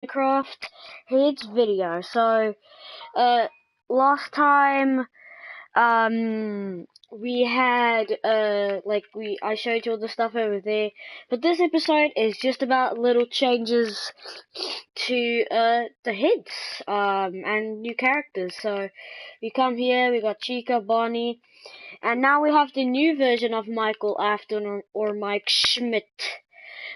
Minecraft Heads video. So, last time, we had, I showed you all the stuff over there, but this episode is just about little changes to, the heads, and new characters. So, we come here, we got Chica, Bonnie, and now we have the new version of Michael Afton or Mike Schmidt.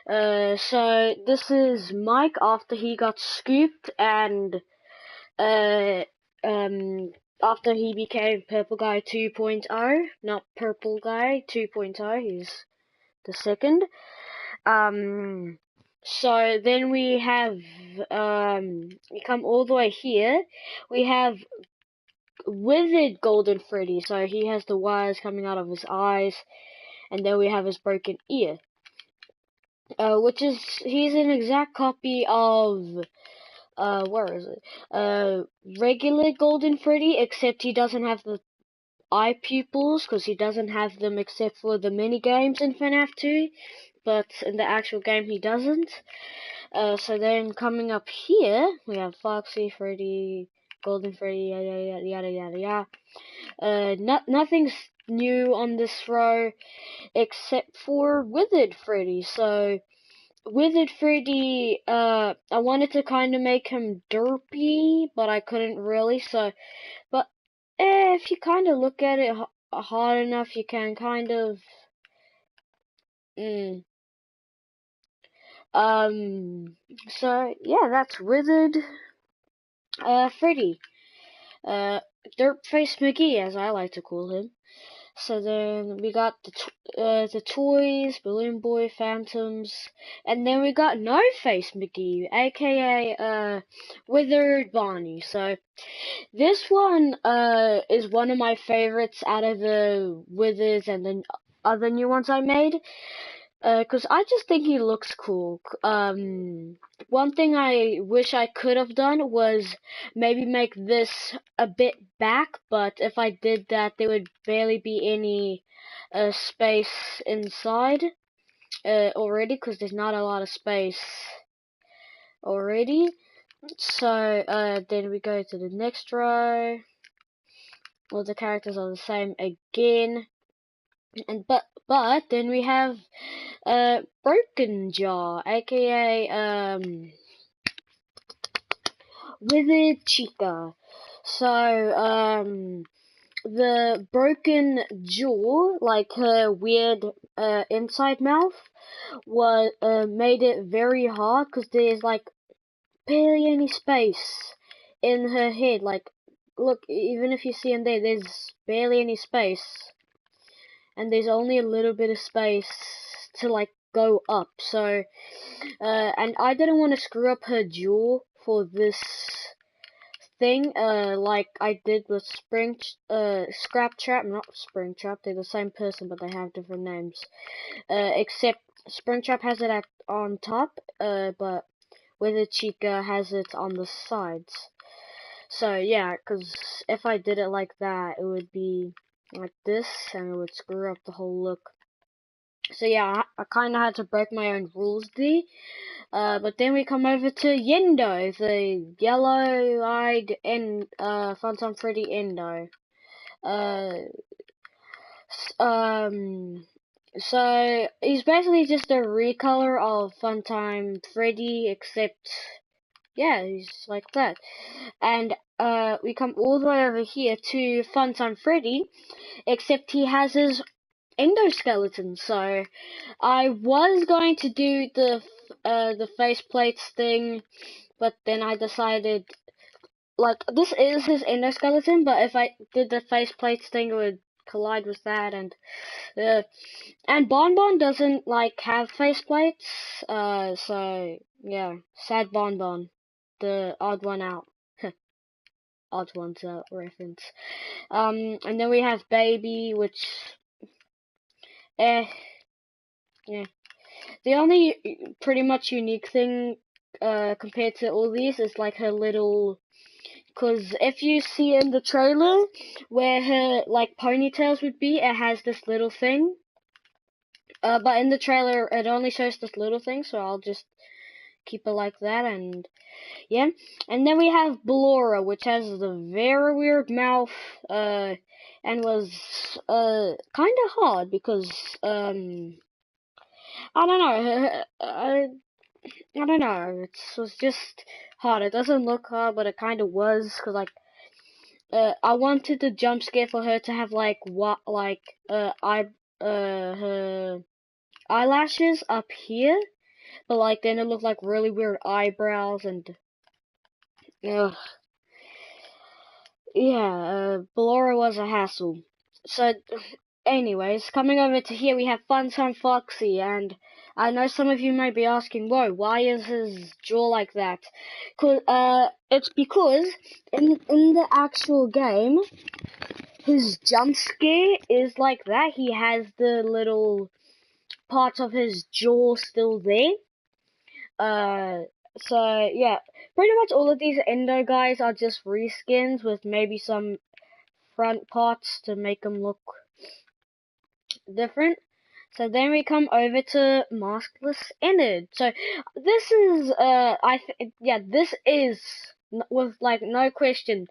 So this is Mike after he got scooped and uh, um, after he became Purple Guy 2.0, not Purple Guy 2.0, he's the second. So then we have, we come all the way here, we have Withered Golden Freddy, so he has the wires coming out of his eyes, and then we have his broken ear. He's an exact copy of, where is it? Regular Golden Freddy, except he doesn't have the eye pupils, because he doesn't have them except for the mini games in Fnaf 2, but in the actual game he doesn't. So then coming up here, we have Foxy, Freddy, Golden Freddy, yada yada yada yada. Nothing's new on this row, except for Withered Freddy, so Withered Freddy, I wanted to kind of make him derpy, but I couldn't really, but if you kind of look at it hard enough, you can kind of, so yeah, that's Withered, Freddy, Dirtface McGee, as I like to call him. So then we got the toys, Balloon Boy, Phantoms, and then we got No Face McGee, aka Withered Bonnie. So this one is one of my favorites out of the Withers and the other new ones I made. Cause I just think he looks cool. One thing I wish I could have done was maybe make this a bit back, but if I did that, there would barely be any space inside already, cause there's not a lot of space already. So then we go to the next row. All the characters are the same again, and but then we have Broken Jaw, aka Withered Chica. So the broken jaw, like her weird inside mouth, was made it very hard because there's like barely any space in her head. Like, look, even if you see in there, there's barely any space, and there's only a little bit of space to like go up. So, and I didn't want to screw up her jaw for this thing, like I did with Scrap Trap, not Spring Trap. They're the same person, but they have different names. Except Spring Trap has it on top, but Withered Chica has it on the sides. So yeah, because if I did it like that, it would be like this, and it would screw up the whole look. So yeah, I kind of had to break my own rules there. But then we come over to Yendo, the yellow-eyed Funtime Freddy Endo. So he's basically just a recolor of Funtime Freddy, except yeah, he's like that. And we come all the way over here to Funtime Freddy, except he has his endoskeleton. So I was going to do the faceplates thing, but then I decided, like, this is his endoskeleton, but if I did the faceplates thing, it would collide with that, and Bonbon doesn't like have faceplates, so yeah, sad Bonbon, the odd one out. Odd ones out reference. And then we have Baby, which yeah. The only pretty much unique thing compared to all these is like her little, cause if you see in the trailer where her like ponytails would be, it has this little thing. But in the trailer it only shows this little thing, so I'll just keep it like that, and yeah. And then we have Ballora, which has the very weird mouth, and was kind of hard because I don't know, I don't know, it was just hard. It doesn't look hard, but it kind of was, cause like I wanted the jump scare for her to have like her eyelashes up here, but like then it looked like really weird eyebrows and ugh. Yeah, Ballora was a hassle. So, anyways, coming over to here, we have Funtime Foxy, and I know some of you might be asking, whoa, why is his jaw like that? It's because in the actual game, his jump scare is like that. He has the little parts of his jaw still there. So yeah, pretty much all of these Endo guys are just reskins with maybe some front parts to make them look different. So then we come over to Maskless Enid. So this is this is with like no question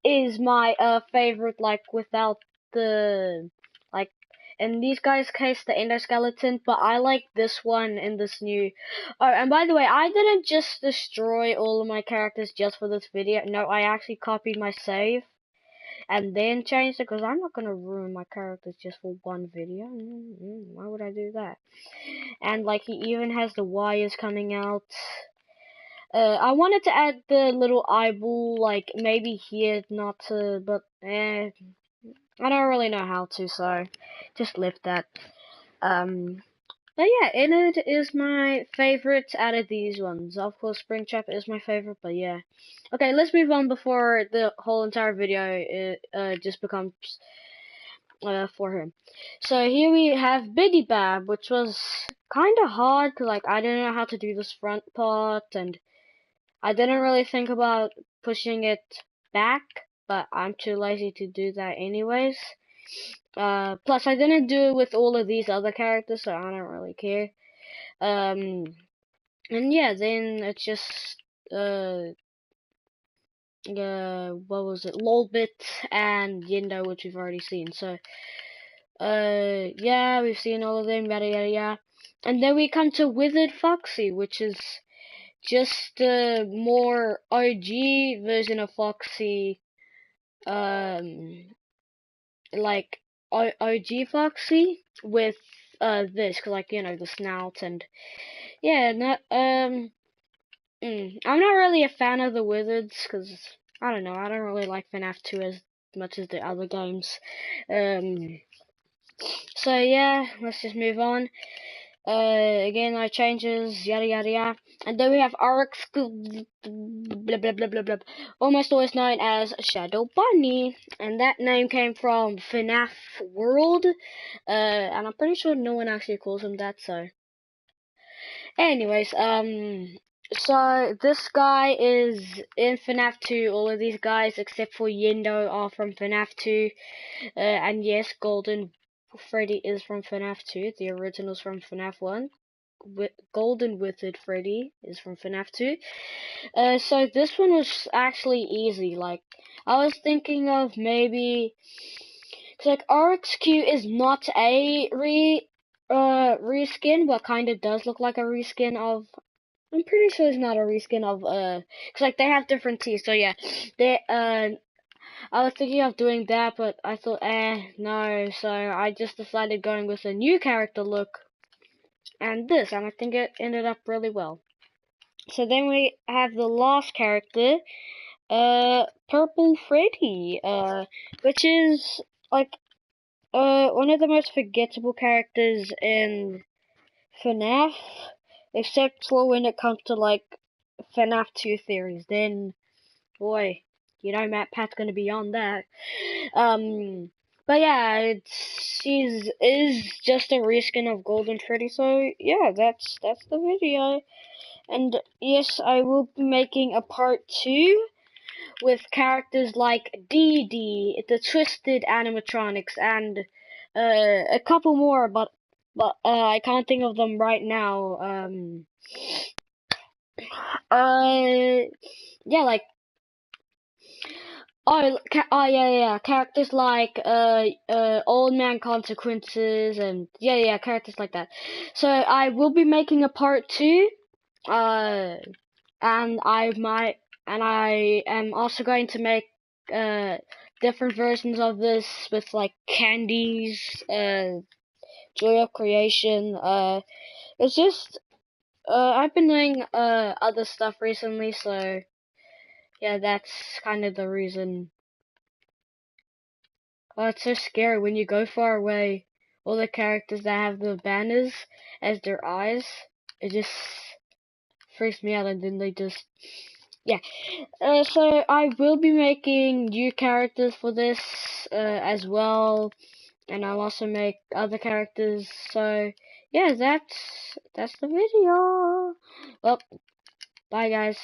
is my favorite, like without the like in these guys' case the endoskeleton, but I like this one in this new. Oh, and by the way, I didn't just destroy all of my characters just for this video. No, I actually copied my save and then change it, because I'm not gonna ruin my characters just for one video. Why would I do that? And like he even has the wires coming out. I wanted to add the little eyeball, like maybe here, not to, but I don't really know how to, so just left that. But yeah, Enid is my favorite out of these ones. Of course, Springtrap is my favorite, but yeah. Okay, let's move on before the whole entire video just becomes for him. So here we have Biddy Bab, which was kind of hard because like I didn't know how to do this front part, and I didn't really think about pushing it back, but I'm too lazy to do that anyways. Plus I didn't do it with all of these other characters, so I don't really care. And yeah, then it's just what was it, Lolbit and Yindo, which we've already seen. So yeah, we've seen all of them, yada yada yada. And then we come to Withered Foxy, which is just a more OG version of Foxy, like OG Foxy with this, cause like you know the snout and yeah, not I'm not really a fan of the Wizards, cause I don't know, I don't really like Fnaf 2 as much as the other games. So yeah, let's just move on. Again, no changes, yada yada yada. And then we have Oryx, blah blah blah blah blah, almost always known as Shadow Bunny, and that name came from FNAF World, and I'm pretty sure no one actually calls him that, so. Anyways, so this guy is in FNAF 2, all of these guys except for Yindo are from FNAF 2, and yes, Golden Freddy is from FNAF 2, the original's from FNAF 1. Golden Wizard Freddy is from FNAF 2. So this one was actually easy. Like, I was thinking of maybe, cause like RXQ is not a reskin, but kind of does look like a reskin of. I'm pretty sure it's not a reskin of cause like they have different teeth. So yeah, they I was thinking of doing that, but I thought, no. So I just decided going with a new character look and this, and I think it ended up really well. So then we have the last character, Purple Freddy, which is like one of the most forgettable characters in FNAF, except for when it comes to like FNAF 2 theories. Then, boy, you know Matt Pat's gonna be on that. But yeah, she's is just a reskin of Golden Freddy. So yeah, that's the video. And yes, I will be making a part 2 with characters like Dee Dee, the Twisted animatronics, and a couple more, but I can't think of them right now. Yeah, like yeah, characters like Old Man Consequences, and yeah, characters like that. So I will be making a part 2, uh, and I am also going to make uh different versions of this with like candies, joy of creation. It's just I've been doing other stuff recently, so yeah, that's kind of the reason. Oh, it's so scary when you go far away. All the characters that have the banners as their eyes, it just freaks me out, and then they just, yeah. So I will be making new characters for this as well, and I'll also make other characters. So yeah, that's the video. Well, bye guys.